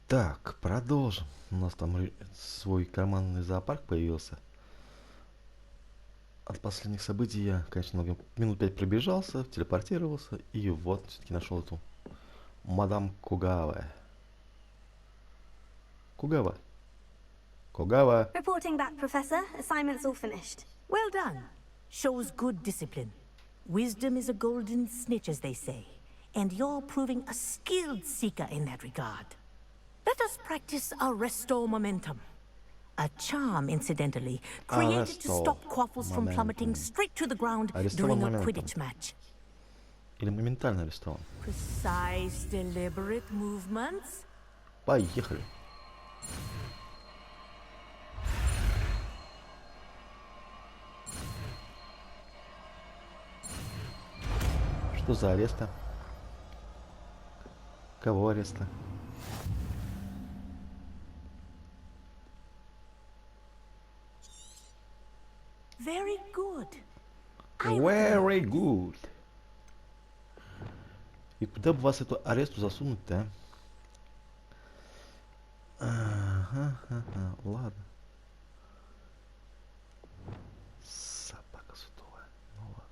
Так, продолжим. У нас там свой карманный зоопарк появился. От последних событий я, конечно, минут 5 пробежался, телепортировался, и вот все-таки нашел эту мадам Кугава. Кугава. Кугава. Reporting back, Professor. Assignment's all finished. Well done. Shows good discipline. Wisdom is a golden snitch, as they say. And you're proving a skilled seeker in that regard. Let us practice Arresto Momentum. A charm, incidentally, created to stop quaffles from plummeting straight to the ground during a Quidditch match. Или моментально арестован. Precise, deliberate movements. Поехали. Что за ареста? Кого ареста? Very good. Very good. И куда бы вас эту аресту засунуть-то, а? Ага, ладно. Собака сутулая. Ну ладно.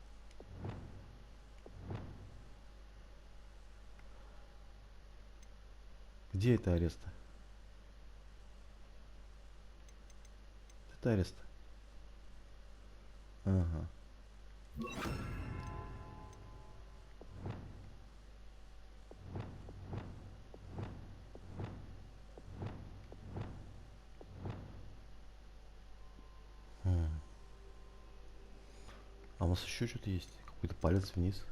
Где это ареста? Это ареста. Ага. А у нас еще что-то есть? Какой-то палец вниз.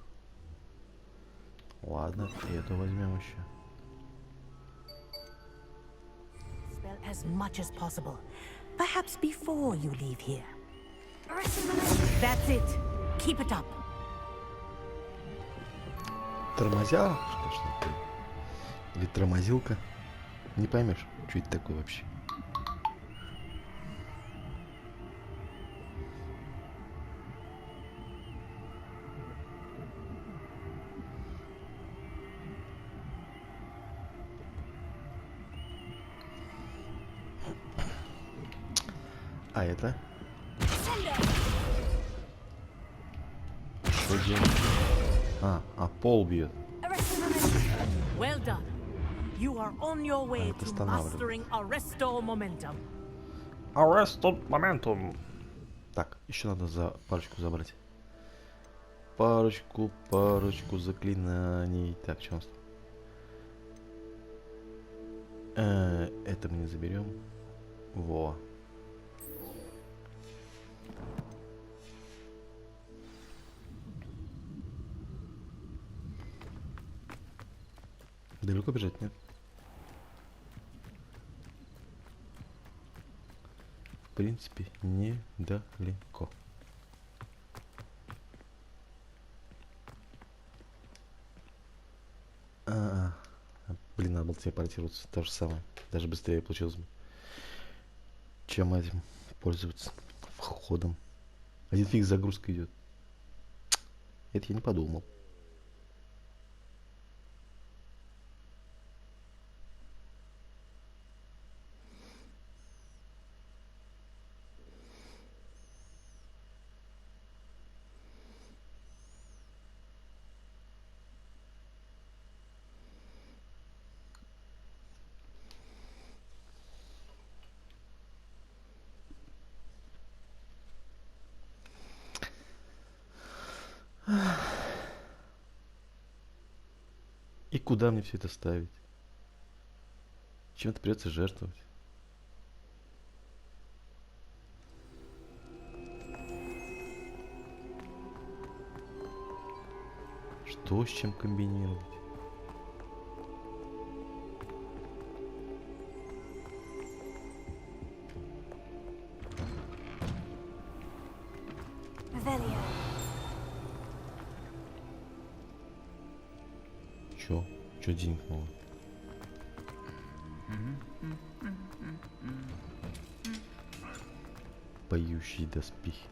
Ладно, и это возьмем еще. Spell as much as possible. Perhaps before you leave here. That's it. Keep it up. Тормозя? Что? Или тормозилка? Не поймешь, что это такое вообще. А это? Что делать? А пол бьет. Well done. You are on your way to mastering Arresto Momentum. Arresto Momentum. Так, еще надо за парочку забрать. Парочку заклинаний. Так, что у нас там? Это мы не заберем. Во. Далеко бежать, нет? В принципе, недалеко. Блин, надо было телепортироваться. То же самое. Даже быстрее получилось бы, чем этим пользоваться входом. Один фиг загрузка идет. Это я не подумал. И куда мне все это ставить? Чем-то придется жертвовать. Что с чем комбинировать? Чё динкнуло? Поющие доспехи.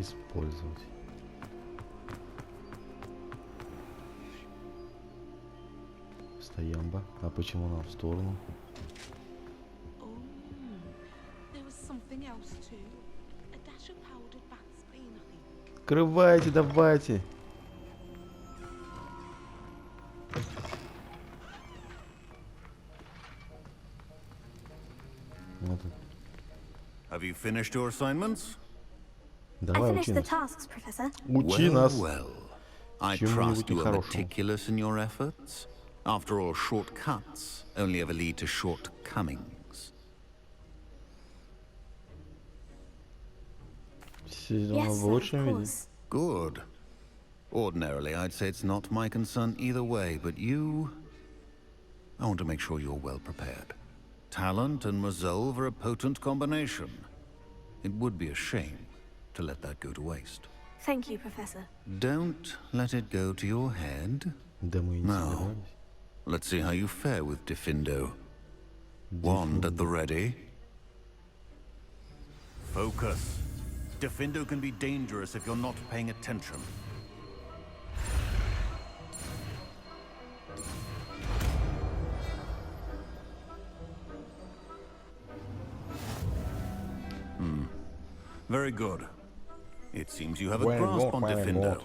использовать. Стоямба. А почему нам в сторону? Открывайте, давайте. Вот. Have you finished your assignments? I Давай, finished учи the нас. tasks, Professor. Учи нас. Well. I Чему-нибудь trust you are нехорошему. meticulous in your efforts. After all, shortcuts only ever lead to shortcomings. Сделано Yes, в sir, of лучшем виде. course. Good. Ordinarily, I'd say it's not my concern either way, but you... I want to make sure you're well prepared. Talent and resolve are a potent combination. It would be a shame to let that go to waste. Thank you, Professor. Don't let it go to your head. Да мы и не No. собирались. Let's see how you fare with Diffindo. Wand at the ready. Focus. Diffindo can be dangerous if you're not paying attention. Very good. It seems you have a Very grasp good, on very Diffindo. good.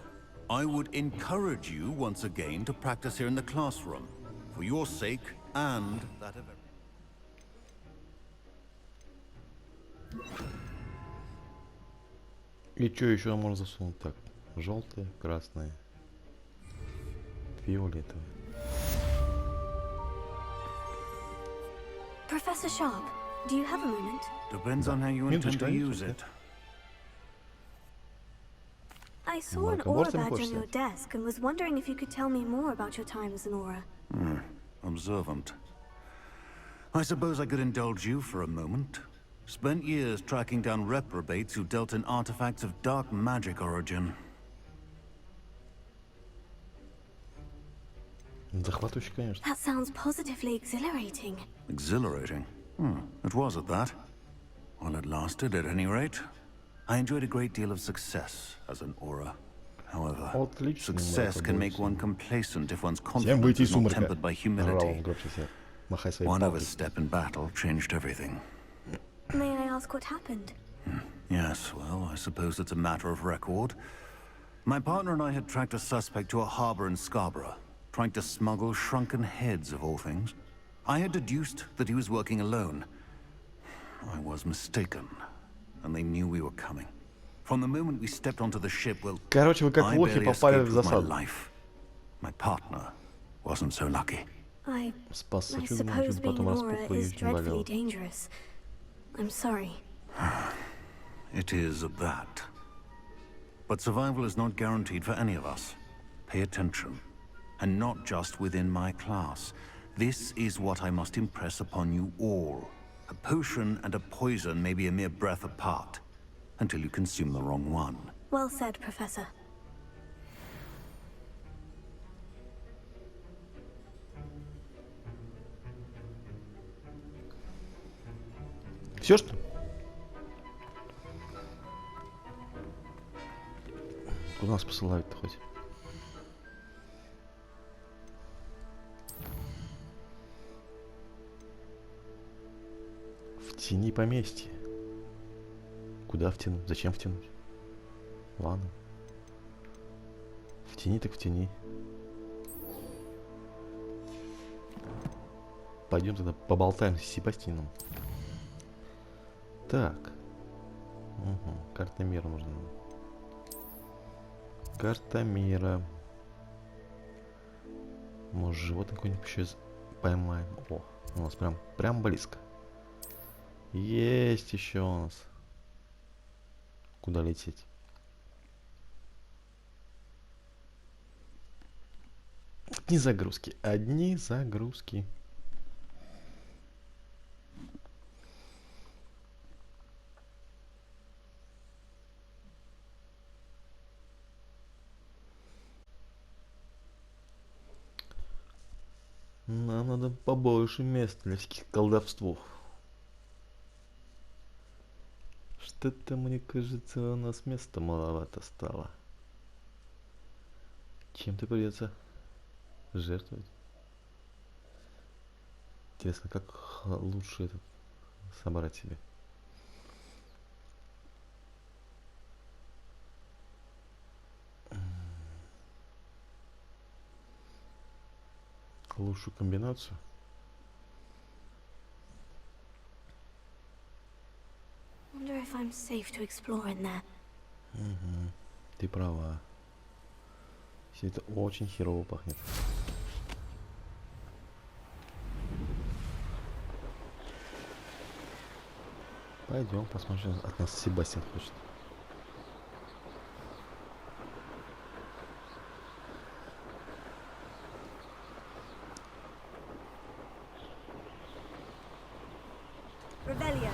I would encourage you once again to practice here in the classroom, for your sake and that of everyone. И что еще можно засунуть? Так, желтое, красное, фиолетовое. Professor Sharp, do you have a moment? Depends on how you intend to use it. I saw an Marco, aura what's the badge on question? your desk and was wondering if you could tell me more about your time as an aura. Observant. I suppose I could indulge you for a moment. Spent years tracking down reprobates who dealt in artifacts of dark magic origin. Захватывающе, конечно. That sounds positively exhilarating. Exhilarating. It was at that. While it lasted, at any rate. I enjoyed a great deal of success as an aura. However, Отлично, success can make Марко, one complacent if one's Всем confidence выйти is из not сумрака. tempered by Орал humility. он громче всех. Махай своей One палкой. overstep in battle changed everything. May I ask what happened? Yes, well, I suppose it's a matter of record. My partner and I had tracked a suspect to a harbor in Scarborough, trying to smuggle shrunken heads of all things. I had deduced that he was working alone. I was mistaken, and they knew we were coming. From the moment we stepped onto the ship, well, Короче, вы как I лохи barely попали в escaped with my засаду. life. My partner wasn't so lucky. I Спасся I чудом, suppose чуть being потом an aura распухло и is очень болело. dreadfully dangerous. I'm sorry. It is at that. But survival is not guaranteed for any of us. Pay attention. And not just within my class. This is what I must impress upon you all. A potion and a poison may be a mere breath apart, until you consume the wrong one. Well said, Professor. Все что? Куда нас посылают-то хоть? В тени поместья. Куда втянуть? Зачем втянуть? Ладно. В тени так в тени. Пойдем тогда поболтаем с Себастьяном. Так. Угу. Карта мира нужна. Карта мира. Может, животное какое-нибудь еще поймаем. О, у нас прям близко. Есть еще у нас. Куда лететь? Одни загрузки. Одни загрузки. Нам надо побольше места для всяких колдовствов. Что-то, мне кажется, у нас места маловато стало. Чем-то придется жертвовать. Интересно, как лучше этот собрать себе? Лучшую комбинацию. Wonder if I'm safe to explore in there. Угу. Ты права. Все это очень херово пахнет. Пойдем посмотрим, от нас Себастьян хочет. Revelio.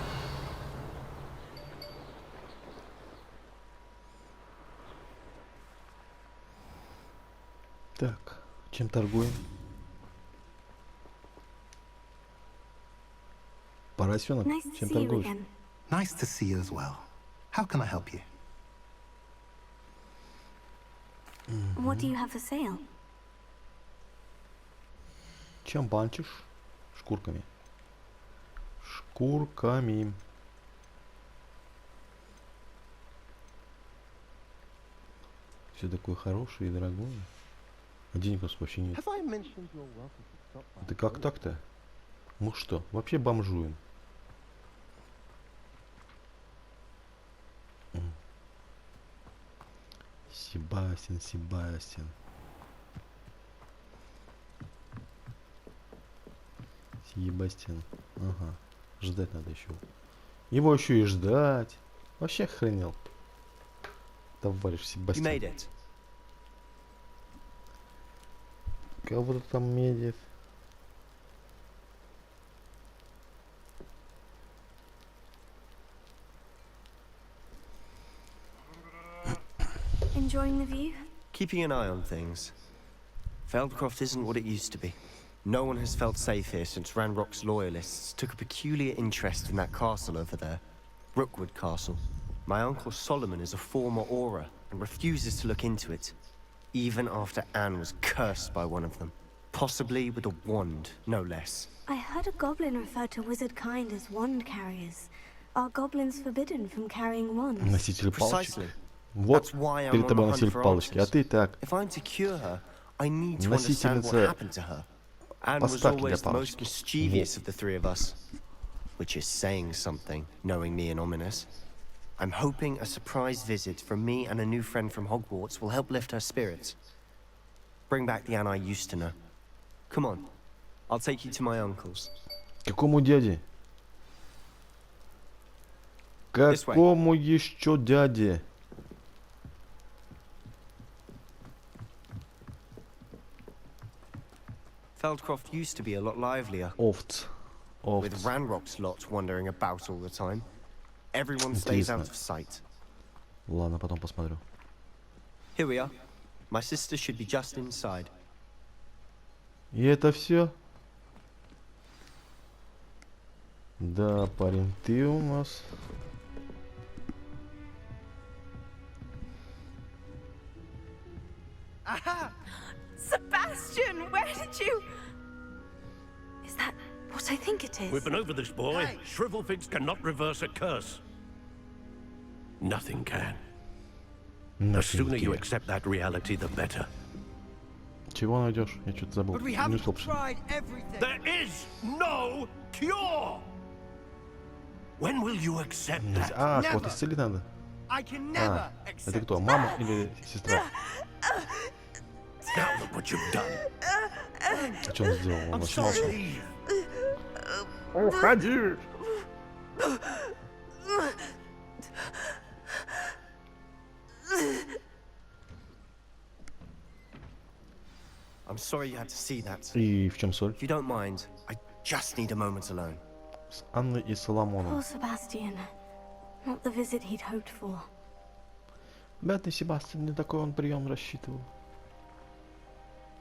Так, чем торгуем? Поросенок, Nice to чем see you торгуешь? again. Nice to see you as well. How can I help you? What do you have for sale? Чем банчишь? Шкурками. Шкурками. Все такое хорошее и дорогое. А денег у нас вообще нет. Have I mentioned you're welcome to stop by? Это как так-то? Мы что, вообще бомжуем? Себастьян, Себастьян. Себастьян. Ага. Ждать надо еще. Его еще и ждать. Вообще охренел. Товарищ You Себастьян. made it. Кого-то там медит. Enjoying the view? Keeping an eye on things. Feldcroft isn't what it used to be. No one has felt safe here since Ranrock's loyalists took a peculiar interest in that castle over there. Rookwood Castle. My uncle Solomon is a former Auror and refuses to look into it. Even after Anne was cursed by one of them. Possibly with a wand, no less. I heard a goblin refer to wizard kind as wand carriers. Are goblins forbidden from carrying wands? Носитель палочек. Precisely. Вот That's why I'm перед on тобой the hunt носитель for палочки, а answers. ты так. If I'm to cure her, I need to understand what Носительница happened to her. Anne was поставки для always the most палочки. mischievous of the three of us. Which is saying something, knowing me and ominous. I'm hoping a surprise visit from me and a new friend from Hogwarts will help lift her spirits. Bring back the Anne I used to know. Come on, I'll take you to my uncle's. Какому дяде? This way. Какому еще дяде? Feldcroft used to be a lot livelier. Овц. With Овц. Ranrock's lot wandering about all the time. Everyone stays out of sight. Ладно, потом посмотрю. Here we are. My sister should be just inside. И это все? Да, парень, ты у нас. Sebastian, where did you... Is that what I think it is? We've been over this, boy. Shrivelfigs cannot reverse a curse. Nothing can. The sooner you accept that reality, the better. Чего найдешь? Я что-то забыл. Не услышал. There is no cure! When will you accept that? А, кого-то исцелить надо. А, это кто? Мама или сестра? Now look what you've done. А что он сделал? Он I'm сломался. sorry. Уходи! I'm sorry you had to see that. И в чем соль? If you don't mind, I just need a moment alone. С Анной и Соломоном. Poor Sebastian. Not the visit he'd hoped for. Бедный Себастьян, не такой он прием рассчитывал.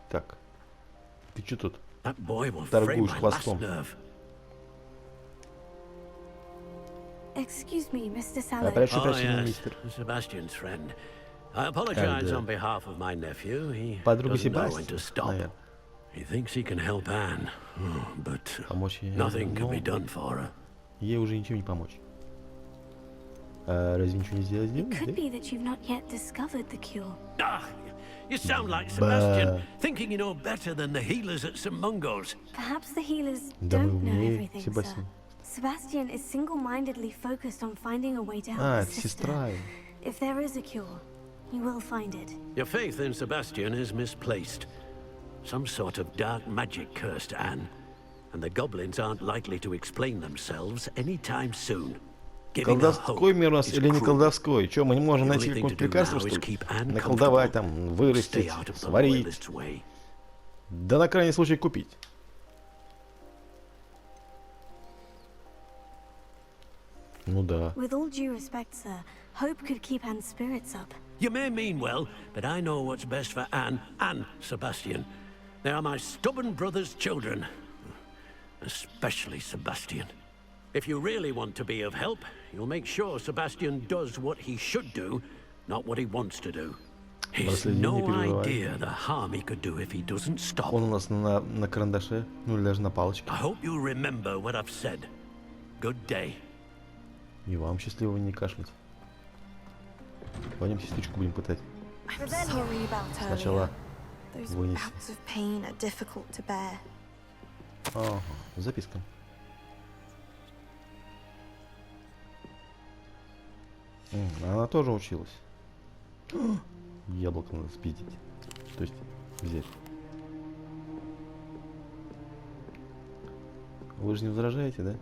Так. Ты что тут? That boy will frame Торгуешь my last хвостом. nerve. Excuse me, Mr. Salad. Прошу Oh, прощения, yes, мистер. Sebastian's friend. I apologize on behalf of my nephew. He Подруга doesn't know when to Себастьяна, stop. наверное. He thinks he can help Anne, but Помочь ей. nothing can be Ну, done for her. ей уже ничего не помочь. А разве ничего не сделать? It could be that you've not yet discovered the cure. Ah, you sound like Sebastian, thinking you know better than the healers at St. Mungo's. Perhaps the healers Да вы don't know умнее, everything, sir. Себастьян. Sebastian is single-mindedly focused on finding a way to help А, his это sister. сестра. If there is a cure, he will find it. Your faith in Sebastian is misplaced. Some sort of dark magic cursed Anne, and the goblins aren't likely to explain themselves anytime soon. Giving her hope Колдовской мир у нас is или не cruel. колдовской? Че, мы не можем The найти only thing какое-нибудь to do лекарство, now что is ли? keep Anne Наколдовать, comfortable. там, Stay вырастить, out of the сварить. loyalist's way. Да на крайний случай купить. Ну да. With all due respect, sir, hope could keep Anne's spirits up. You may mean well, but I know what's best for Anne and Sebastian. They are my stubborn brother's children. Especially Sebastian. If you really want to be of help, you'll make sure Sebastian does what he should do, not what he wants to do. He's Наследие, не no переживай. idea the harm he could do if he doesn't stop. Он у нас на карандаше, ну или даже на палочке. I hope you remember what I've said. Good day. И вам счастливого не кашлять. Пойдем сестричку будем пытать. I'm sorry about Сначала earlier. Those вынеси. bouts of pain are difficult to bear. Ага, записка. Она тоже училась. Яблоко надо спиздить. То есть взять. Вы же не возражаете, да?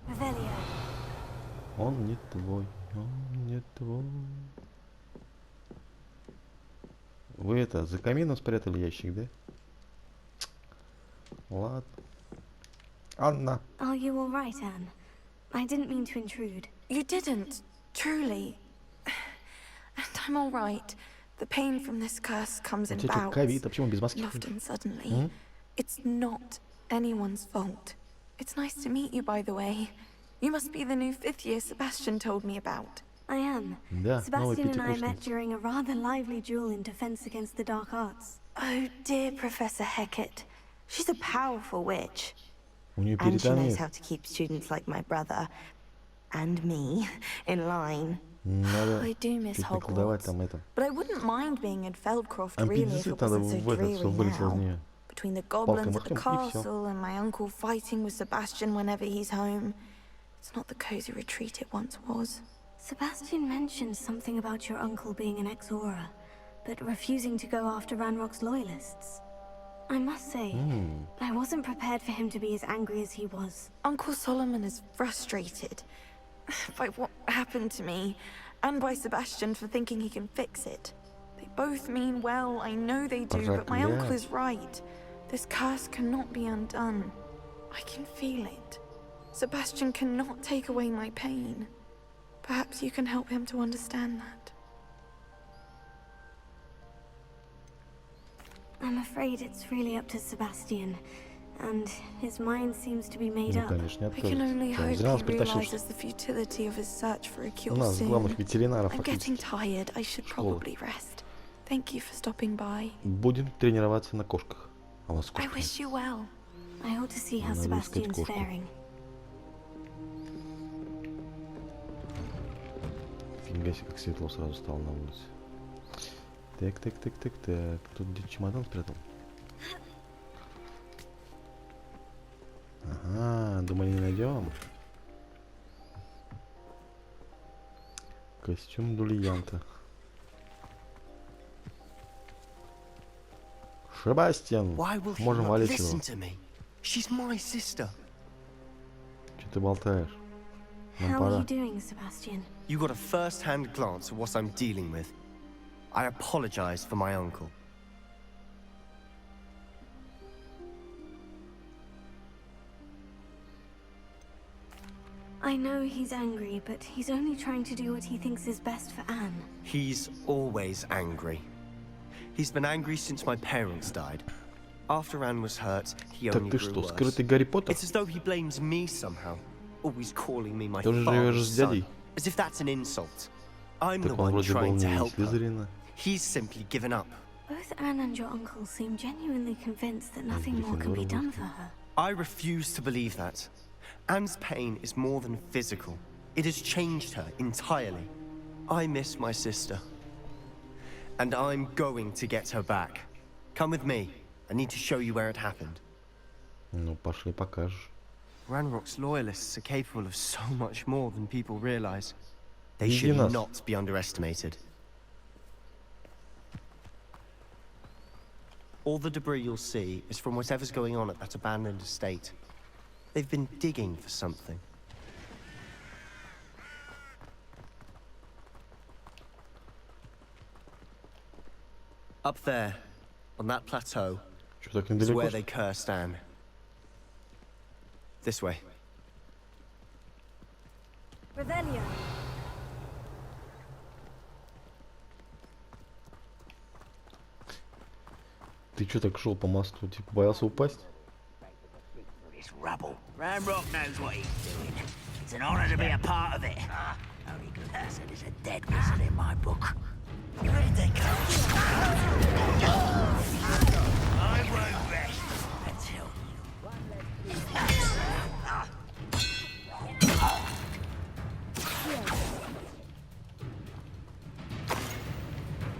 Revelio. Он не твой, он не твой. Вы это, за камином спрятали ящик, да? Ладно. Анна. Are you all right, Anne? I didn't mean to intrude. You didn't, truly. And I'm all right. The pain from this curse comes У in тебя что, bouts, ковид? А почему без маски? and often suddenly. It's not anyone's fault. It's nice to meet you, by the way. You must be the new fifth-year Sebastian told me about. I am. Да, новый Sebastian and I met пятикурсник. during a rather lively duel in defense against the dark arts. Oh, dear Professor Hecat. She's a powerful witch. У нее And she knows перитонит. how to keep students like my brother and me in line. Надо I do miss чуть наколдовать Hogwarts. там это. But I wouldn't mind being in Feldcroft really if Ампедицит it надо wasn't so в этот, dreary чтобы вылетел из now. нее. Between the goblins at the махнем, и всё. castle and my uncle fighting with Sebastian whenever he's home. It's not the cozy retreat it once was. Sebastian mentioned something about your uncle being an ex-Aura, but refusing to go after Ranrock's loyalists. I must say, I wasn't prepared for him to be as angry as he was. Uncle Solomon is frustrated by what happened to me, and by Sebastian for thinking he can fix it. They both mean well, I know they do, but my uncle is right. This curse cannot be undone. I can feel it. Sebastian cannot take away my pain. Perhaps you can help him to understand that. I'm afraid it's really up to Sebastian, and his mind seems to be made Ну, up. конечно, не I can only откажется. hope Зря нас he притащил. realizes the futility of his search for a У cure нас главных soon. ветеринаров I'm getting фактически. tired. I should Школа. probably rest. Thank you for stopping by. Будем тренироваться на кошках. А у вас I кошка. wish you well. I ought to see how Надо искать Sebastian's кошку. faring. Фига себе, как светло сразу стало на улице. Так, так, так, так, так. Тут где чемодан спрятал? Ага, думали, не найдем. Костюм дулиянта. Себастьян, Why will he можем not валить его. listen to me? She's my sister. Что ты болтаешь? Нам How are пора. you doing, Sebastian? You got a first-hand glance at what I'm dealing with. I apologize for my uncle. I know he's angry, but he's only trying to do what he thinks is best for Anne. He's always angry. He's been angry since my parents died. After Anne was hurt, he Так only ты grew что, worse. скрытый Гарри Поттер? It's as though he blames me somehow, always calling me my Тоже живешь father's с son, дядей? as if that's an insult. I'm the Так он one вроде был trying to не help her. Слизерина. He's simply given up. Both Anne and your uncle seem genuinely convinced that nothing more can be done for her. I refuse to believe that. Anne's pain is more than physical. It has changed her entirely. I miss my sister. And I'm going to get her back. Come with me. I need to show you where it happened. Ну, пошли покажешь. Ranrock's loyalists are capable of so much more than people realize. They Иди should нас. not be underestimated. All the debris you'll see is from whatever's going on at that abandoned estate. They've been digging for something. Up there, on that plateau, Что, так is недалеко? where they cursed Anne. This way. Revelio. Ты что так шел по мосту? Типа боялся упасть? It's rubble. Ranrock knows what he's doing. It's an honor to be a part of it. Only good reason is a dead wizard in my book. Where did they come? I won't rest until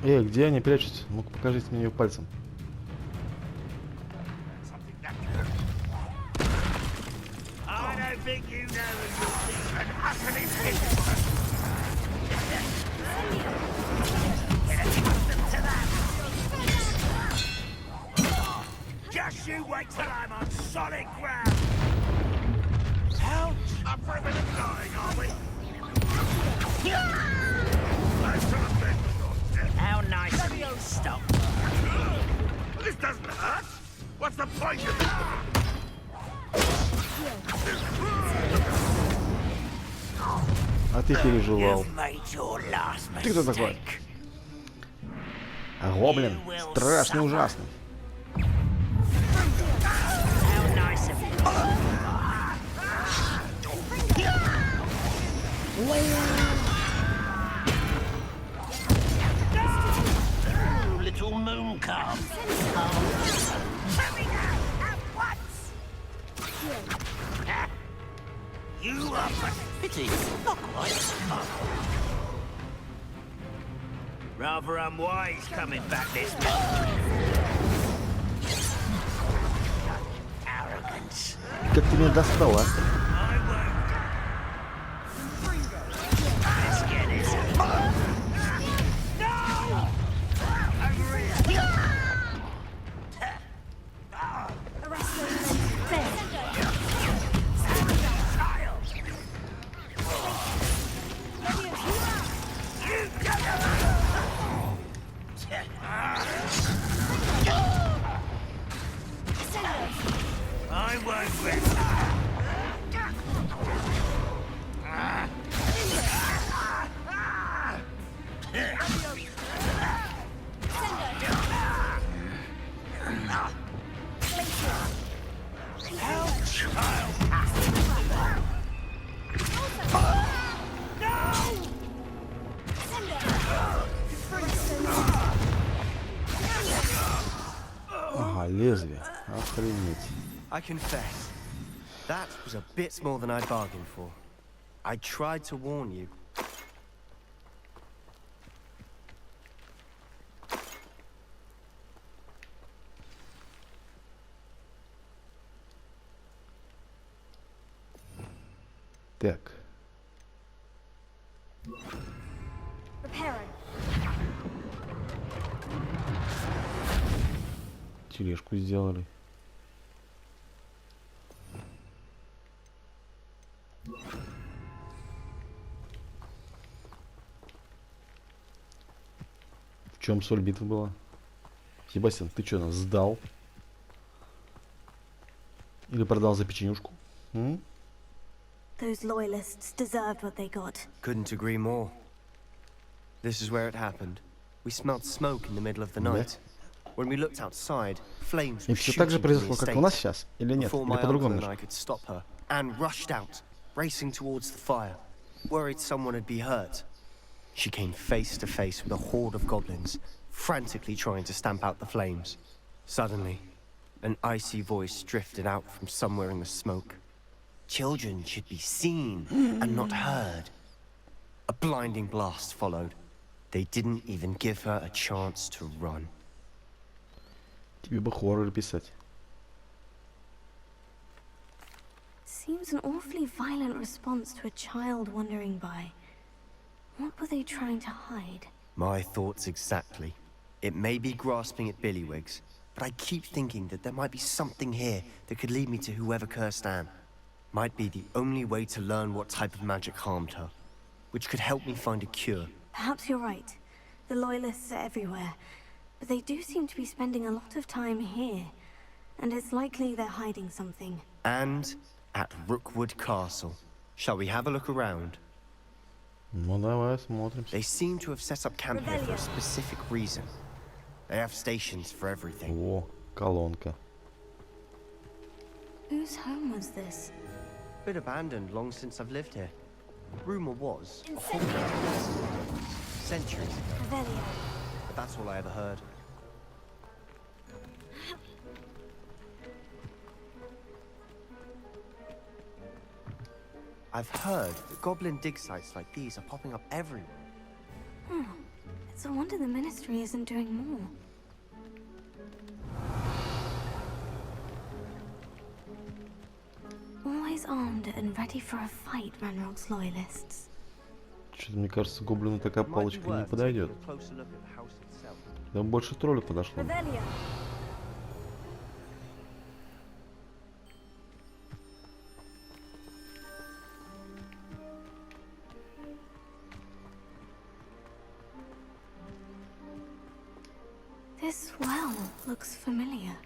Где они прячутся? Ну-ка покажите мне ее пальцем. I don't think you know you're an utterly finished. Get accustomed to that. Just you wait till I'm on solid ground. Ouch! Up for a bit of dying, are we? How nice of you to stop. This doesn't hurt. What's the point of it? А ты переживал. You've made your last Ты кто такой? mistake. А гоблин. Страшный, ужасный. How nice of you. Ooh, little moon calf. Coming out at once. You are pity. Not quite. Rather unwise coming back this way. Arrogance. Как ты меня достал, а? I won't. Let's get this. No! Over here. I won't rest. Ага, лезвие. Охренеть. I confess, that was a bit more than I bargained for. I tried to warn you. Так. Тележку сделали. В чем соль битвы была? Себастьян, ты что, нас сдал? Или продал за печенюшку? М? Those loyalists deserved what they got. Couldn't agree more. This is where it happened. We smelled smoke in the middle of the night. When we looked outside, flames И were все так же shooting from the произошло, как у нас estate. сейчас, или нет? Before Или my uncle по-другому and немножко? I could stop her, Anne rushed out, racing towards the fire, worried someone had been hurt. She came face to face with a horde of goblins, frantically trying to stamp out the flames. Suddenly, an icy voice drifted out from somewhere in the smoke. Children should be seen and not heard. A blinding blast followed. They didn't even give her a chance to run. Тебе бы хоррор писать. Seems an awfully violent response to a child wandering by. What were they trying to hide? My thoughts exactly. It may be grasping at Billywigs, but I keep thinking that there might be something here that could lead me to whoever cursed Anne. Might be the only way to learn what type of magic harmed her, which could help me find a cure. Perhaps you're right. The Loyalists are everywhere, but they do seem to be spending a lot of time here, and it's likely they're hiding something. And at Rookwood Castle. Shall we have a look around? Ну давай, смотрим. They seem to have set up camp here for a specific reason. They have stations for everything. О, колонка. Whose home was this? Been abandoned long since I've lived here. Rumor was a Hogwarts centuries ago, Revelio. but that's all I ever heard. I've heard that goblin dig sites like these are popping up everywhere. It's a wonder the Ministry isn't doing more. Always armed and ready for a fight, Ranrock's Loyalists. Что-то мне кажется, гоблину такая Might be палочка не worth taking подойдет. a closer look at the house itself. Да больше троллю подошло. Revelio. This well looks familiar.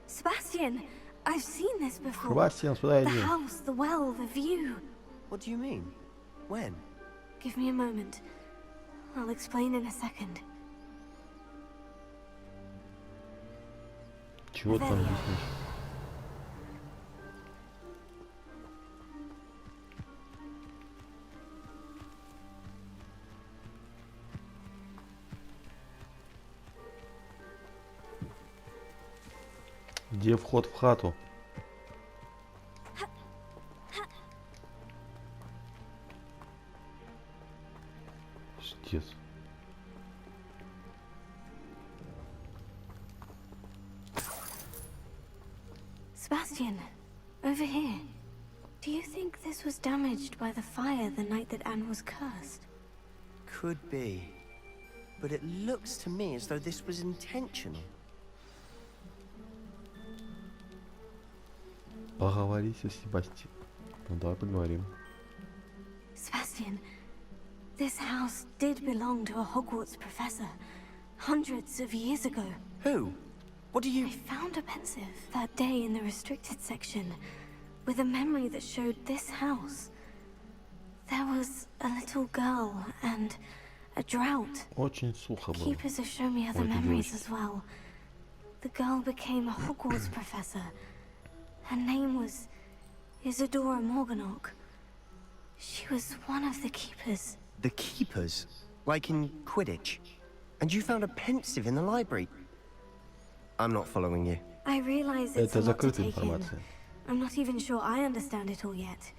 Sebastian, I've seen this before. Себастьен, сюда The иди. house, the well, the view. What do you mean? When? Give me a moment. I'll explain in a second. Чего там объяснишь? Где вход в хату? Штец. Sebastian, over here. Do you think this was damaged by the fire the night that Anne was cursed? Could be. But it looks to me as though this was intentional. Поговори со Себастьяном. Ну давай поговорим. Sebastian, this house did belong to a Hogwarts professor hundreds of years ago. Who? What do you... I found a pensive that day in the restricted section with a memory that showed this house. There was a little girl and a drought. Очень сухо было. Keepers have shown me other Ой, memories девочка. as well. The girl became a Hogwarts professor. Her name was Isadora Morganach. She was one of the keepers. The keepers? Like in Quidditch? And you found a pensive in the library? I'm not following you. I realize it's Это a lot to закрытая take in. информация. I'm not even sure I understand it all yet.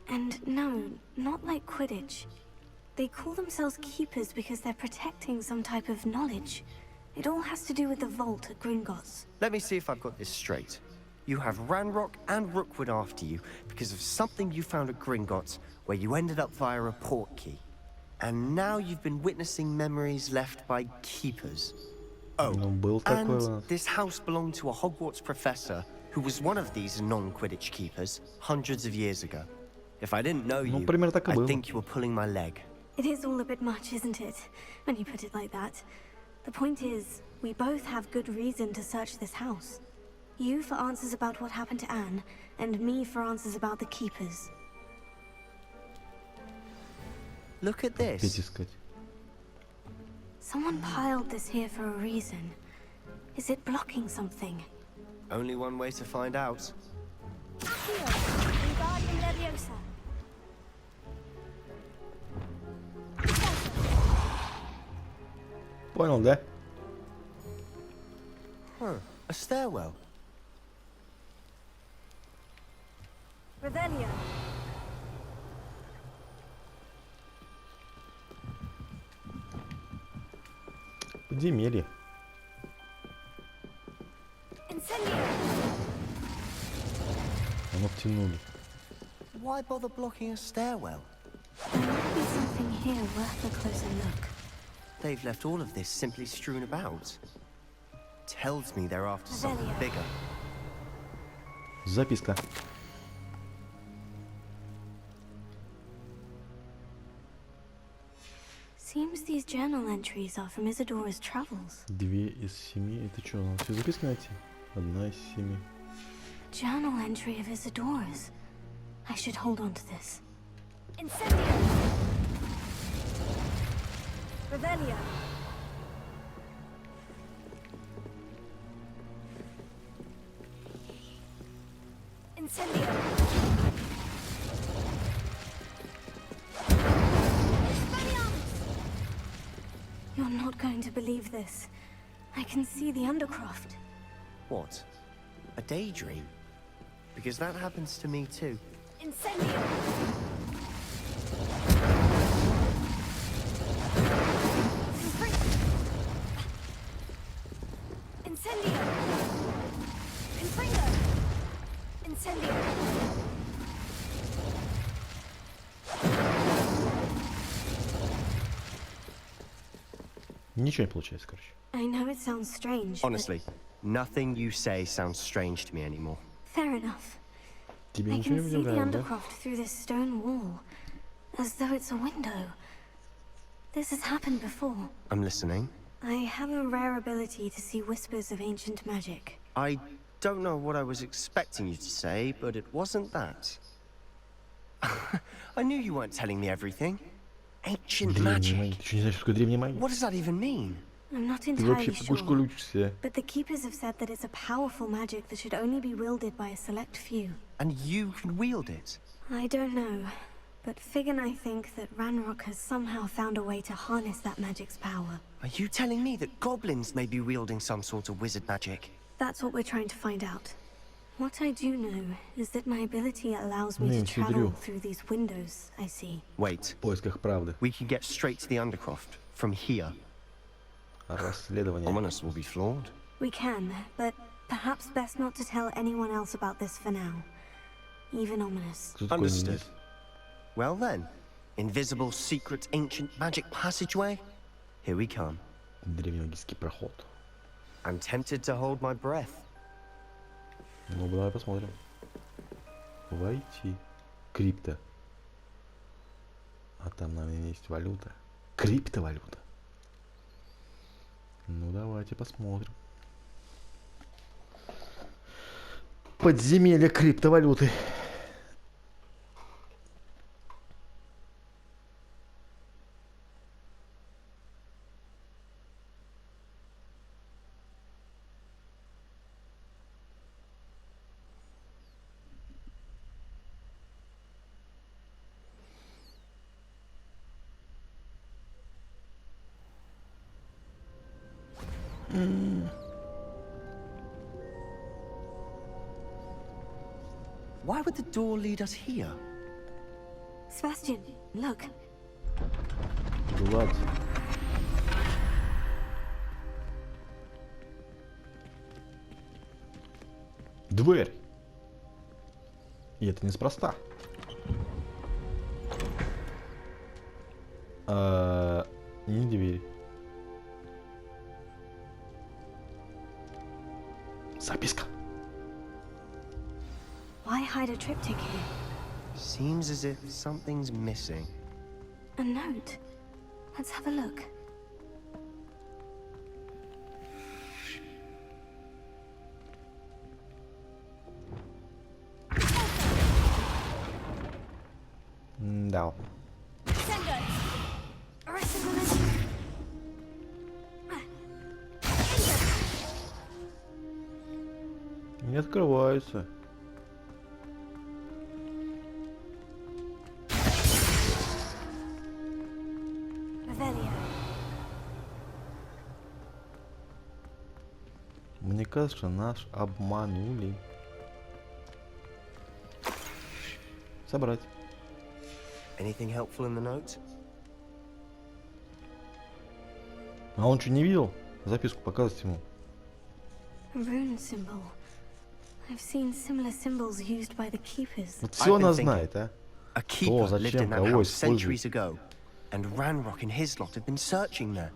And no, not like Quidditch. They call themselves keepers because they're protecting some type of knowledge. It all has to do with the vault at Gringotts. Let me see if I've got this straight. You have Ranrock and Rookwood after you because of something you found at Gringotts where you ended up via a portkey. And now you've been witnessing memories left by keepers. Oh, Ну, был такой у and нас. this house belonged to a Hogwarts professor who was one of these non-Quidditch keepers hundreds of years ago. If I didn't know Ну, you, примерно так и I было. think you were pulling my leg. It is all a bit much, isn't it? When you put it like that. The point is, we both have good reason to search this house. You for answers about what happened to Anne, and me for answers about the keepers. Look at Опять this. искать. Someone piled this here for a reason. Is it blocking something? Only one way to find out. Понял, да? Huh, a stairwell. Revelio. Подземелье. Оно втянули. Why bother blocking a stairwell? There might be something here worth a closer look. They've left all of this simply strewn about. Tells me they're after something bigger. Записка. Seems these journal entries are from Isadora's travels. 2 из 7. Это что, надо все записки найти? 1 из 7. Journal entry of Isadora's. I should hold on to this. Incendio! Revelio! Incendio! You're not going to believe this. I can see the Undercroft. What? A daydream? Because that happens to me too. Incendio! Incendio! Confringo! Incendio! Ничего не получается, короче. I know it sounds strange. Honestly, nothing you say sounds strange to me anymore. Fair enough. Тебе I ничего не can see the удивляет, да? Undercroft through this stone wall, as though it's a window. This has happened before. I'm listening. I have a rare ability to see whispers of ancient magic. I don't know what I was expecting you to say, but it wasn't that. I knew you weren't telling me everything. Ancient Древняя magic. магия. Ты что, не знаешь, что такое древняя магия? What does that even mean? I'm not Ты вообще entirely в какую школе sure, учишься? but the keepers have said that it's a powerful magic that should only be wielded by a select few. And you can wield it? I don't know, but Fig and I think that Ranrock has somehow found a way to harness that magic's power. Are you telling me that goblins may be wielding some sort of wizard magic? That's what we're trying to find out. What I do know is that my ability allows me Не, to не travel смотрю. through these windows I see. Wait, В поисках правды. we can get straight to the Undercroft from here. Расследование. Ominous will be flawed. We can, but perhaps best not to tell anyone else about this for now. Even Ominous. Кто такой Understood. Нинис? Well then, invisible, secret, ancient magic passageway? Here we come. Древнемагический проход. I'm tempted to hold my breath. Ну, давай посмотрим. Войти. Крипто. А там, наверное, есть валюта. Криптовалюта. Ну, давайте посмотрим. Подземелье криптовалюты. Why would the door lead us here? Sebastian, look. Глад. Дверь. И это неспроста. Не дверь. Записка. Why hide a triptych here? Seems as if something's missing. A note. Let's have a look. Да. не открываются. Мне кажется, нас обманули. Собрать. Anything helpful in the note? А он что, не видел? Записку показывать ему. Rune symbol. I've seen similar symbols used by the keepers. Вот все она знает, а? A keeper lived in that house centuries ago, and Ranrock and his lot have been searching there.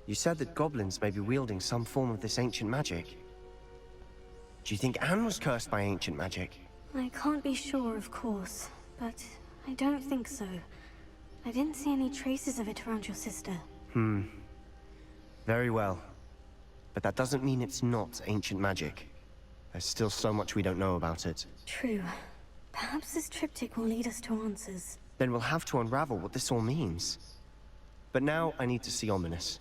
You said that goblins may be wielding some form of this ancient magic. Do you think Anne was cursed by ancient magic? I can't be sure, of course, but I don't think so. I didn't see any traces of it around your sister. Very well. But that doesn't mean it's not ancient magic. There's still so much we don't know about it. True. Perhaps this triptych will lead us to answers. Then we'll have to unravel what this all means. But now I need to see Ominous.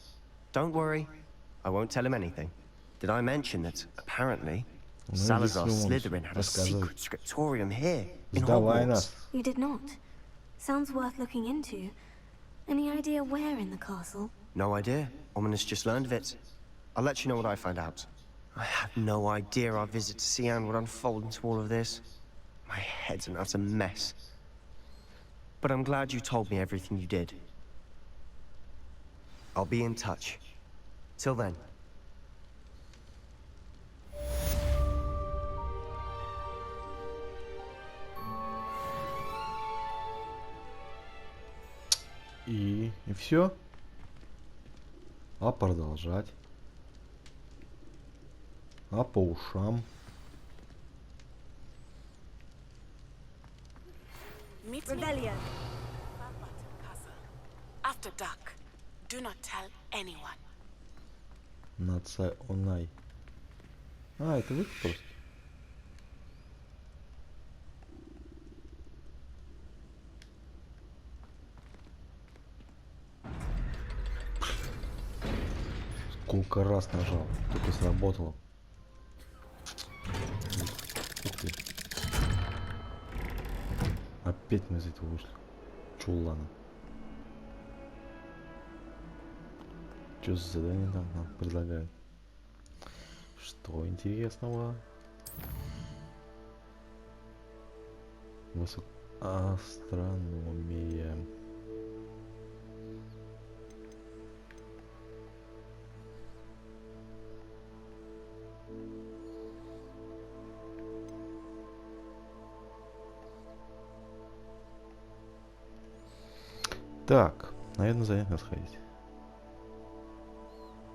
Don't worry, I won't tell him anything. Did I mention that, apparently, Salazar Slytherin had a secret scriptorium here in Hogwarts? You did not. Sounds worth looking into. Any idea where in the castle? No idea. Ominous just learned of it. I'll let you know what I find out. I had no idea our visit to Sian would unfold into all of this. My head's an utter mess. But I'm glad you told me everything you did. I'll be in touch. Till then. И все? А продолжать? А по ушам? Rebellion. After dark, do not tell anyone. Наца Онай. А, это вы просто? Сколько раз нажал, только сработало. Ух ты. Опять мы из этого вышли. Чулана. Что за задание там нам предлагают? Что интересного? Астрономия. Так, наверное, занятно сходить.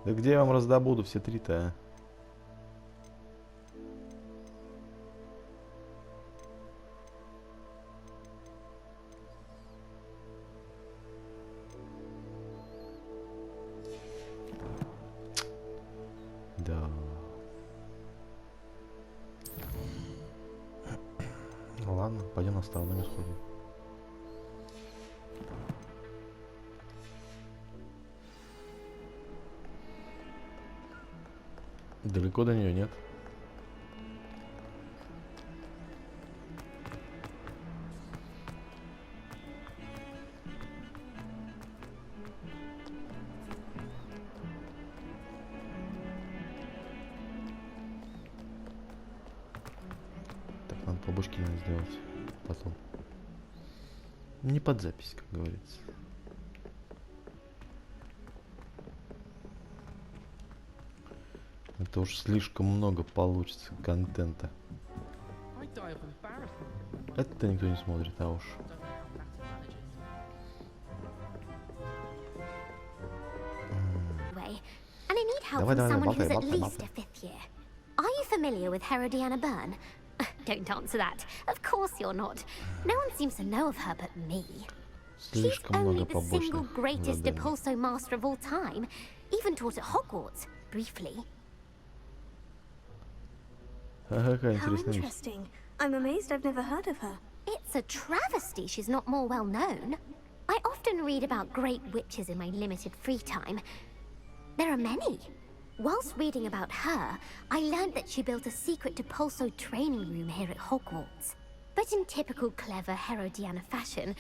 Да где я вам раздобуду все три-то, а? Да. Ладно, пойдем на астрономию сходим. Далеко до нее нет. Так, надо побочки надо сделать потом. Не под запись, как говорится. Это уж слишком много получится контента. Это никто не смотрит, а уж. Help from someone who's at least a fifth year. Are you familiar with Herodiana Byrne? Don't answer that. Of course you're not. No one seems to know of her but me. She's only the single greatest Depulso master of all time. Even taught at Hogwarts, briefly. How interesting. I'm amazed I've never heard of her. It's a travesty she's not more well known. I often read about great witches in my limited free time. There are many. Whilst reading about her, I learned that she built a secret Depulso training room here at Hogwarts. But in typical clever Herodiana fashion,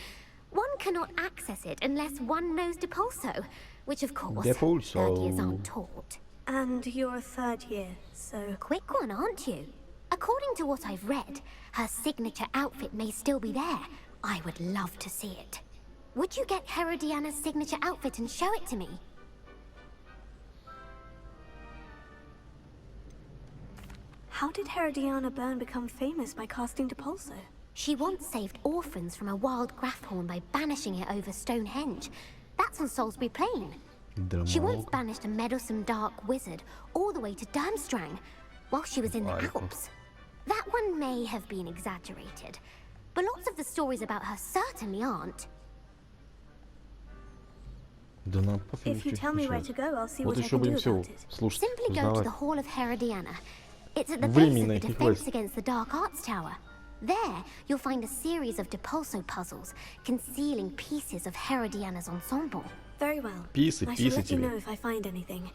one cannot access it unless one knows Depulso, which of course, third years aren't taught. And you're a third year, so... Quick one, aren't you? According to what I've read, her signature outfit may still be there. I would love to see it. Would you get Herodiana's signature outfit and show it to me? How did Herodiana Byrne become famous by casting Depulso? She once saved orphans from a wild Grafthorn by banishing it over Stonehenge. That's on Salisbury Plain. She once banished a meddlesome dark wizard all the way to Durmstrang while she was in the Alps. That one may have been exaggerated, but lots of the stories about her certainly aren't. If you tell me where to go, I'll see what I can do about it. Simply go to the Hall of Herodiana. It's at the base of the defense against the Dark Arts Tower. There, you'll find a series of Depulso puzzles concealing pieces of Herodiana's ensemble. Very well. I shall let you know if I find anything.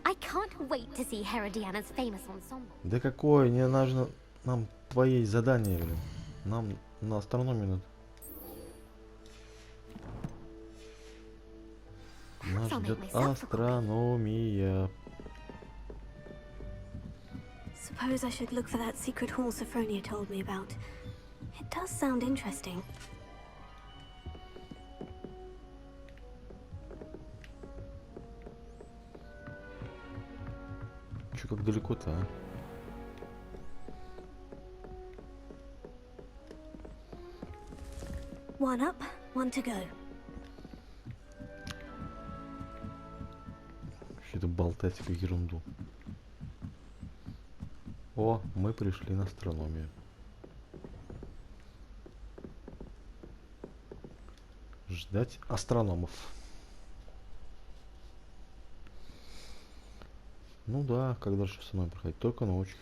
I can't wait to see Herodiana's famous ensemble. Да какое, не нужно нам твои задания, блин. Нам на астрономию надо. Нас ждет астрономия. Suppose I should look for that secret hall Sophronia told me about. It does sound interesting. Чё, как далеко-то, а? One up, one to go. Что-то болтать такую ерунду. О, мы пришли на астрономию. Ждать астрономов. Ну да, когда же со мной проходить? Только ночью.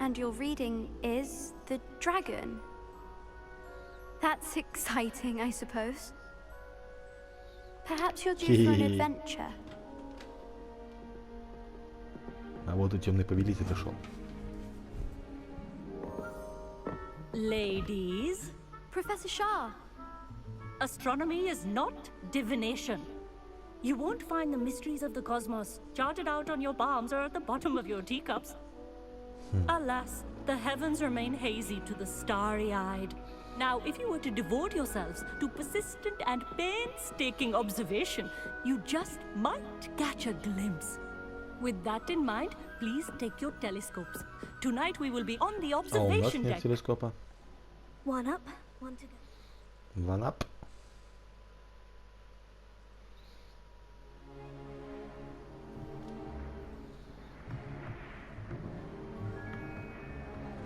And your reading is the dragon. That's exciting, I suppose. Perhaps you're due for an adventure. А вот и темный повелитель пришел. Ladies, Professor Shah. astronomy is not divination. You won't find the mysteries of the cosmos charted out on your palms or at the bottom of your teacups. Alas, the heavens remain hazy to the starry-eyed. Now, if you were to devote yourselves to persistent and painstaking observation, you just might catch a glimpse. With that in mind, please take your telescopes. Tonight we will be on the observation deck. Телескопа. One up, one to go. One up.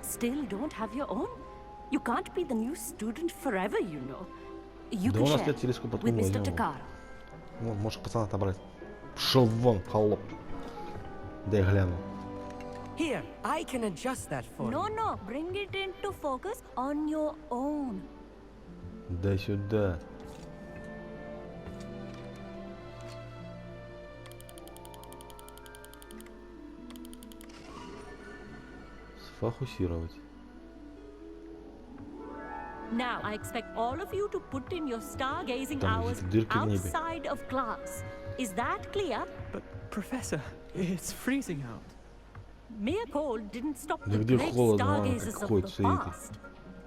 Still don't have your own? You can't be the new student forever, you know. You Да can у нас share нет телескопа, with откуда Mr. возьмем? Takaro. Ну, можешь пацана отобрать. Пшел вон, холоп. Дай гляну. Here, I can adjust that for you. No, bring it into focus on your own. Дай сюда. Сфокусировать. Now, I expect all of you to put in your stargazing Там hours есть дырки в небе. outside of class. Is that clear? But, Professor, it's freezing out. Mere cold didn't stop Да the где great холодно, stargazers как of ходит the past.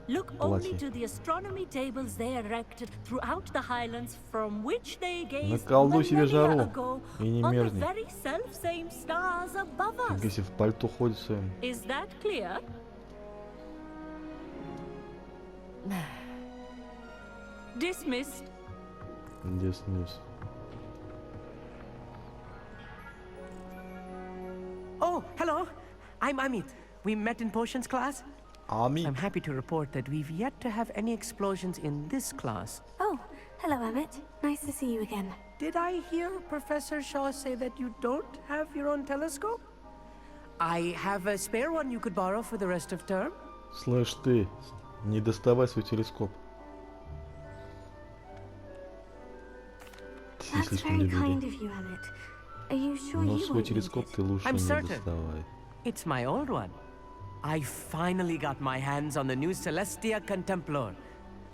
Look only платье. to the astronomy tables they erected throughout the highlands from which they gazed Наколдуй себе жару millennia ago и не on the мерзни. very self-same stars above Как us. если в пальто ходит своим. Is that clear? Dismissed. Dismiss. Oh, hello. I'm Amit. We met in potions class. Amit. I'm happy to report that we've yet to have any explosions in this class. Oh, hello, Amit. Nice to see you again. Did I hear Professor Shaw say that you don't have your own telescope? I have a spare one you could borrow for the rest of term. Слышь ты, не доставай свой телескоп. Ты слишком любезный. Но свой телескоп ты лучше не доставай. It's my old one. I finally got my hands on the new Celestia Contemplar.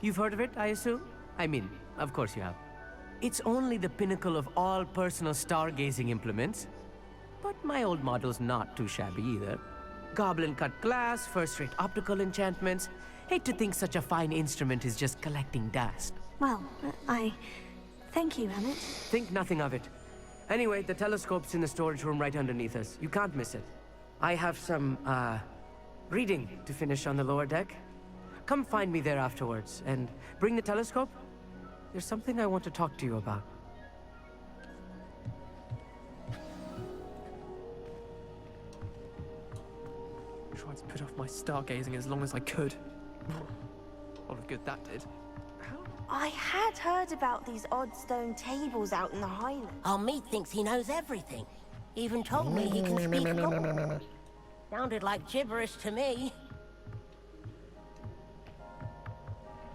You've heard of it, I assume? I mean, of course you have. It's only the pinnacle of all personal stargazing implements. But my old model's not too shabby either. Goblin-cut glass, first-rate optical enchantments. Hate to think such a fine instrument is just collecting dust. Well, thank you, Emmett. Think nothing of it. Anyway, the telescope's in the storage room right underneath us. You can't miss it. I have some, reading to finish on the lower deck. Come find me there afterwards, and bring the telescope. There's something I want to talk to you about. Tried to put off my stargazing as long as I could. What a good that did. I had heard about these odd stone tables out in the Highlands. Our meat thinks he knows everything. Even told me he can speak Goblin. Sounded like gibberish to me.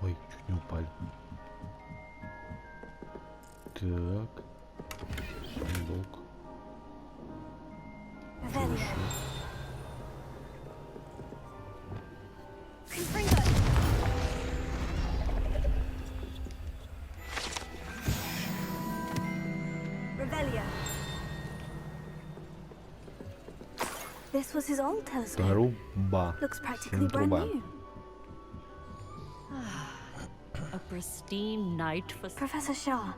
Ой, чуть не упали. Так. Сундук. This was his old telescope. Труба. Looks practically brand new. A pristine night for... Professor Shah,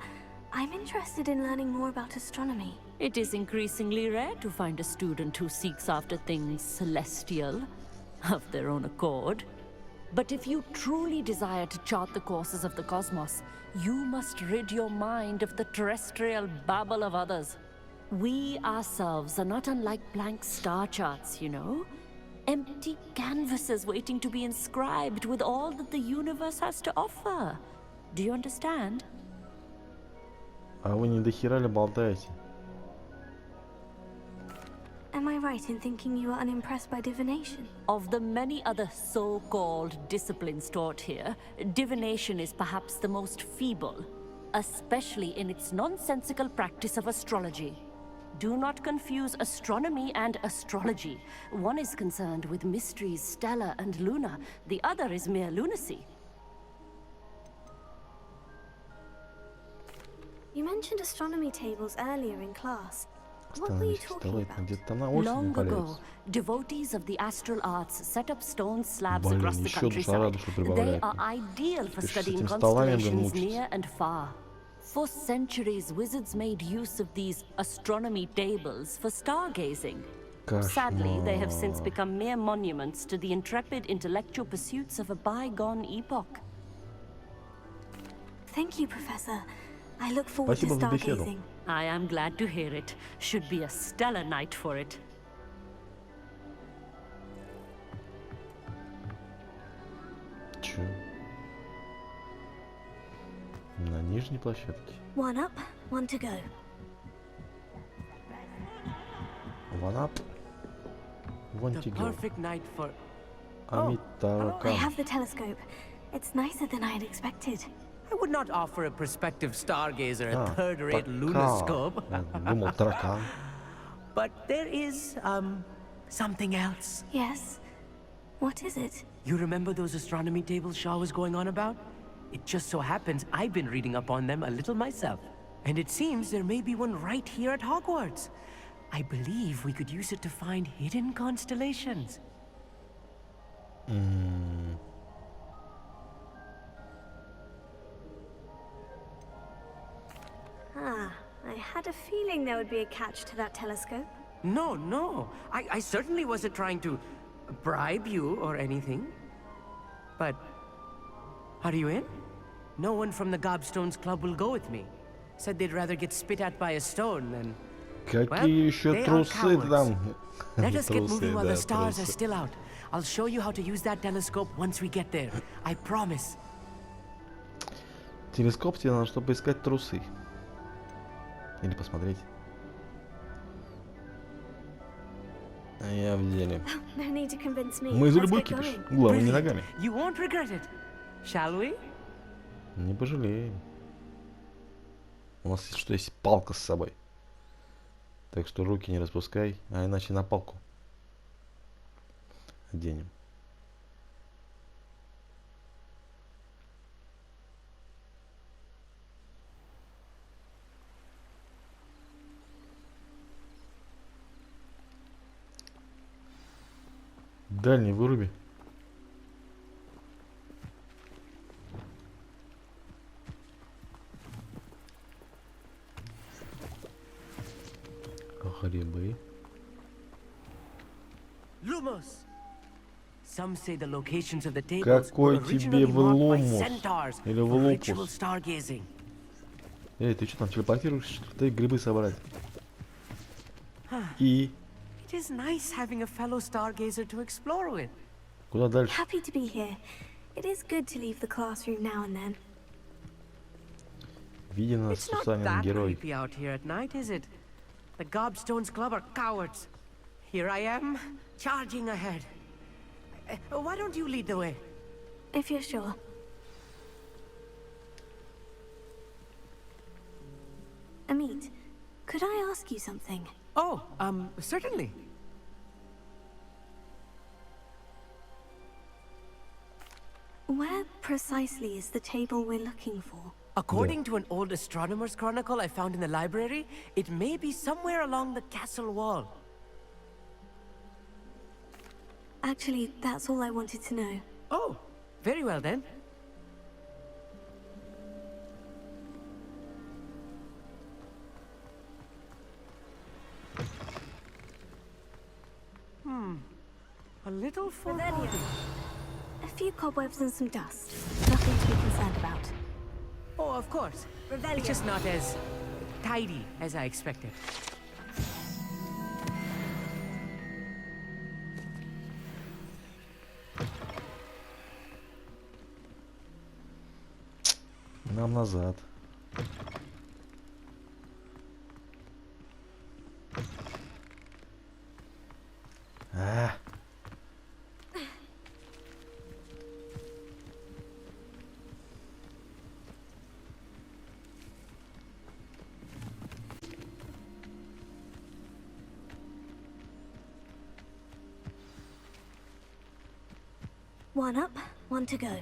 I'm interested in learning more about astronomy. It is increasingly rare to find a student who seeks after things celestial, of their own accord. But if you truly desire to chart the courses of the cosmos, you must rid your mind of the terrestrial babble of others. We ourselves are not unlike blank star charts, you know? Empty canvases waiting to be inscribed with all that the universe has to offer. Do you understand? А вы не дохера ли болтаете? Am I right in thinking you are unimpressed by divination? Of the many other so-called disciplines taught here, divination is perhaps the most feeble, especially in its nonsensical practice of astrology. Do not confuse astronomy and astrology. One is concerned with mysteries stellar and lunar. The other is mere lunacy. You mentioned astronomy tables earlier in class. What were you talking about? Long ago, devotees of the astral arts set up stone slabs across the countryside. They are ideal for studying constellations near and far. For centuries, wizards made use of these astronomy tables for stargazing. Sadly, they have since become mere monuments to the intrepid intellectual pursuits of a bygone epoch. Thank you, Professor. I look forward to stargazing. I am glad to hear it. Should be a stellar night for it. Чё? На нижней площадке. One up, one to go. One up, one to go. Perfect night for... I have the telescope. It's nicer than I had expected. I would not offer a prospective stargazer a third-rate lunoscope. But there is, something else. Yes? What is it? You remember those astronomy tables Shaw was going on about? It just so happens I've been reading up on them a little myself. And it seems there may be one right here at Hogwarts. I believe we could use it to find hidden constellations. I had a feeling there would be a catch to that telescope. No. I certainly wasn't trying to bribe you or anything. But... are you in? No one from the Gobstones Club will go with me. Said they'd rather get spit at by a stone than... Какие еще трусы там? Let us get moving while the stars are still out. I'll show you how to use that telescope once we get there. I promise. Телескоп тебе надо, чтобы искать трусы. Или посмотреть. Я в деле. No need to convince me. Мы за Let's любой get кипиш. going. Главное, не ногами. You won't regret it. Shall we? Не пожалеем. У нас что, есть палка с собой. Так что руки не распускай, а иначе на палку оденем. Дальний выруби. Грибы. Lumos. Some say the locations of the tables Какой were тебе originally marked by вломус? centaurs Или for влупус? ritual stargazing. Эй, ты что там телепортируешься? Дай грибы собрать. И It is nice having a fellow stargazer to explore with. куда дальше? Happy to be here. It is good to leave the classroom now and then. Видено It's с not усами that герой. creepy out here at night, is it? The Gobstones Club are cowards. Here I am, charging ahead. Why don't you lead the way? If you're sure. Amit, could I ask you something? Oh, certainly. Where precisely is the table we're looking for? According to an old astronomer's chronicle I found in the library, it may be somewhere along the castle wall. Actually, that's all I wanted to know. Oh, very well then. A little foreboding. A few cobwebs and some dust. Nothing to be concerned about. Oh, of course. It's just not as tidy as I expected. Нам назад. А. One up, one to go.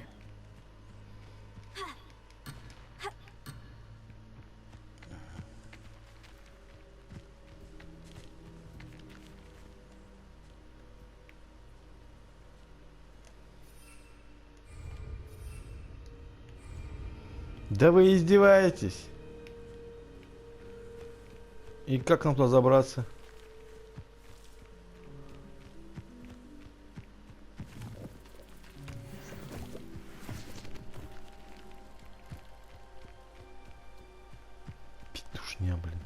Да вы издеваетесь? И как нам туда забраться? Петушня, блин.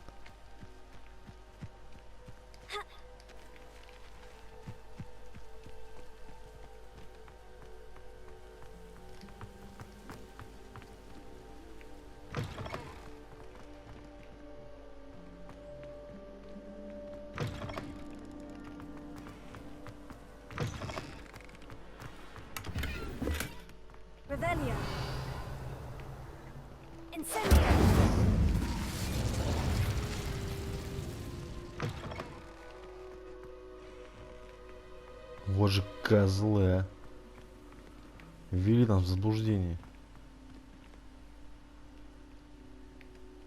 Revelio. Incendio. Вот же козлы, а. Ввели нас в заблуждение.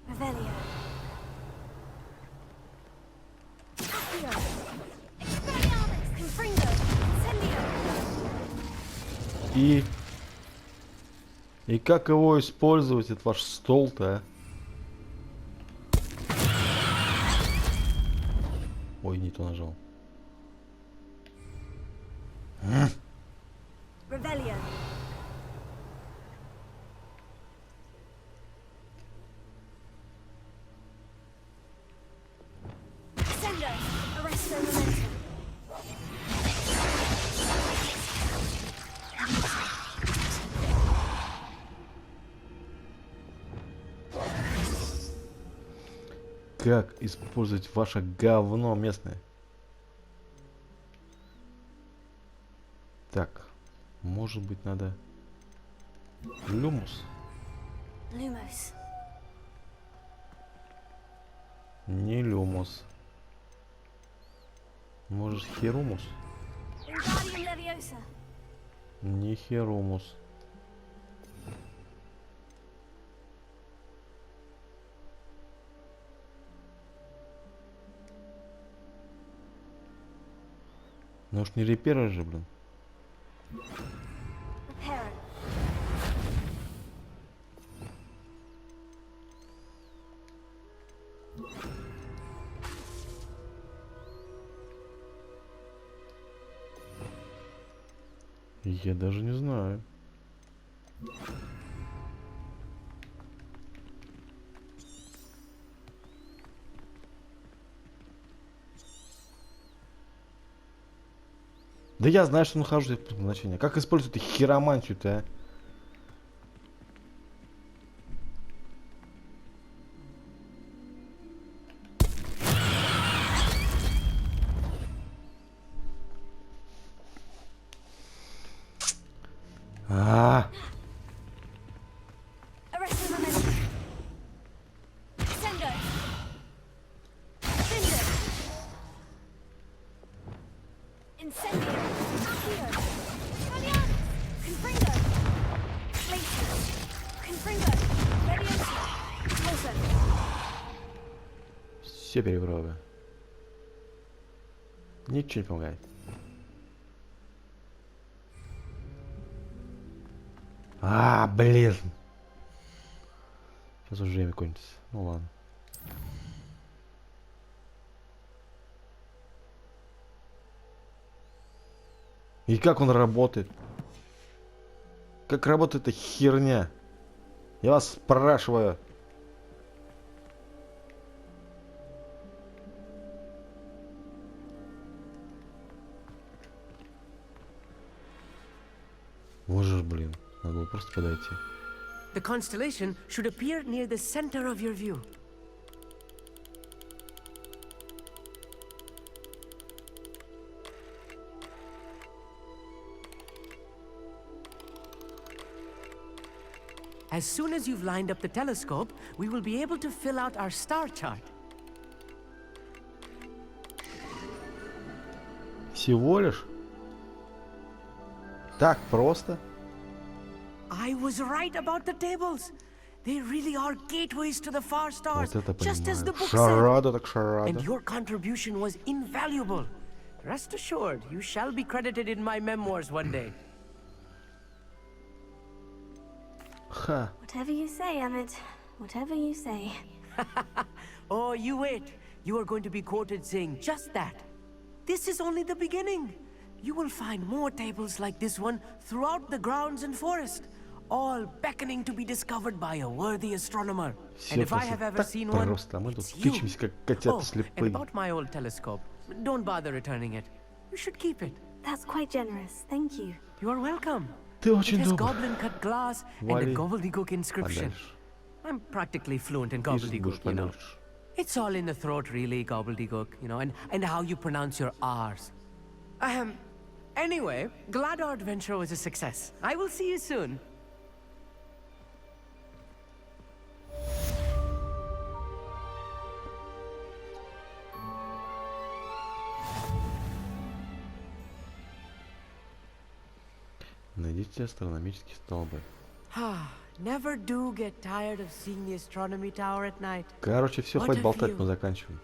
Revelio. Accio. Expelliarmus. Confringo. Incendio. И как его использовать, этот ваш стол-то, а? Ой, не то нажал. Revelio. Ascendo. Arresto momentum. Как использовать ваше говно местное? Так, может быть, надо Люмус? Lumos. Не Люмус. Может, Херумус? Wingardium Leviosa. Не Херумус. Ну уж не Репера же, блин. Reparo. Я даже не знаю. Да я знаю, что нахожу это предназначение. Как использовать эту хиромантию-то, а? Arrested momentum. Sendo. Findo. Incendio. Accio. Galliano. Confringo. Glacius. Confringo. Leviosa. Exploso. Все перепробую. Ничего не помогает. А, блин. Сейчас уже время кончится. Ну ладно. И как он работает? Как работает эта херня? Я вас спрашиваю. Вот же, блин. Надо было просто подойти. The constellation should appear near the center of your view. As soon as you've lined up the telescope, we will be able to fill out our star chart. Всего лишь? Так просто? I was right about the tables. They really are gateways to the far stars, Вот это just as the понимаю. book Шарада said. так шарада. And your contribution was invaluable. Rest assured, you shall be credited in my memoirs one day. Ха. Whatever you say, Emmett. Whatever you say. Oh, you wait. You are going to be quoted saying just that. This is only the beginning. You will find more tables like this one throughout the grounds and forest, all beckoning to be discovered by a worthy astronomer. And if I have ever seen one, it's you. Oh, and about my old telescope, don't bother returning it. You should keep it. That's quite generous. Thank you. You are welcome. Ты It очень has добр. goblin-cut glass and a Вали gobbledygook inscription. подальше. I'm practically fluent in Пишет будешь gobbledygook, you know. подальше. It's all in the throat, really, gobbledygook, you know, and how you pronounce your R's. Anyway, glad our adventure was a success. I will see you soon. Найдите астрономические столбы. Never do get tired of seeing the astronomy tower at night. Короче, все, What хватит a болтать, view. мы заканчиваем.